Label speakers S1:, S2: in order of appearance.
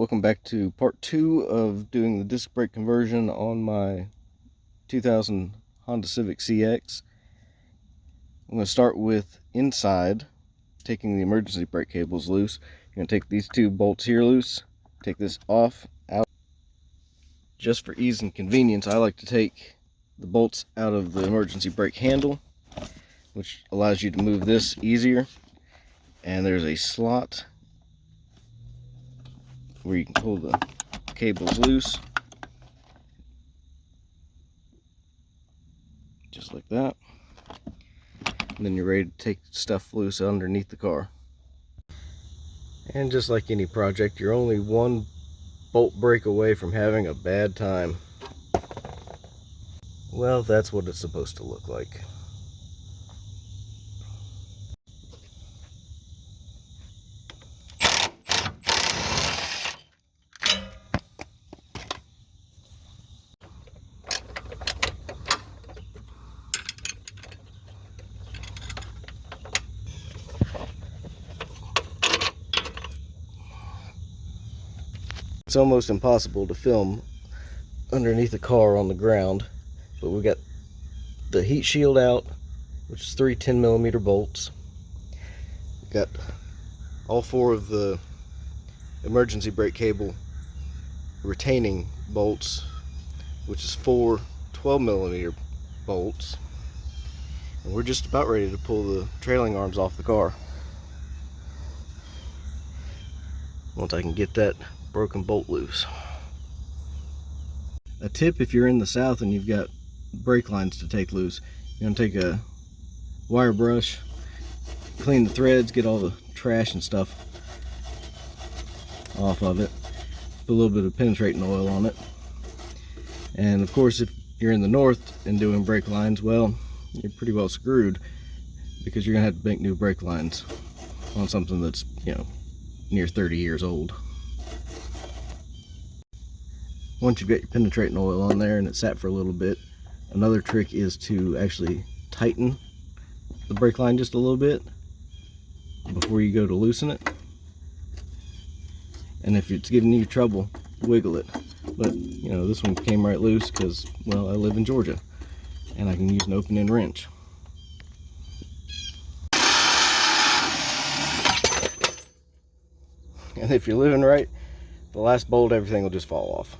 S1: Welcome back to part 2 of doing the disc brake conversion on my 2000 Honda Civic CX. I'm going to start with inside, taking the emergency brake cables loose. You're going to take these two bolts here loose, take this off, out. Just for ease and convenience, I like to take the bolts out of the emergency brake handle, which allows you to move this easier. And there's a slot where you can pull the cables loose, just like that, and then you're ready to take stuff loose underneath the car. And just like any project, you're only one bolt break away from having a bad time. Well, that's what it's supposed to look like. It's almost impossible to film underneath the car on the ground, but we got the heat shield out, which is 3 10mm bolts. We got all 4 of the emergency brake cable retaining bolts, which is 4 12mm bolts, and we're just about ready to pull the trailing arms off the car. Once I can get that broken bolt loose. A tip if you're in the south and you've got brake lines to take loose, you're going to take a wire brush, clean the threads, get all the trash and stuff off of it, put a little bit of penetrating oil on it. And of course, if you're in the north and doing brake lines, well, you're pretty well screwed, because you're going to have to make new brake lines on something that's, near 30 years old. Once you've got your penetrating oil on there and it's sat for a little bit, another trick is to actually tighten the brake line just a little bit before you go to loosen it. And if it's giving you trouble, wiggle it. But this one came right loose because, well, I live in Georgia and I can use an open-end wrench. And if you're living right, the last bolt, everything will just fall off.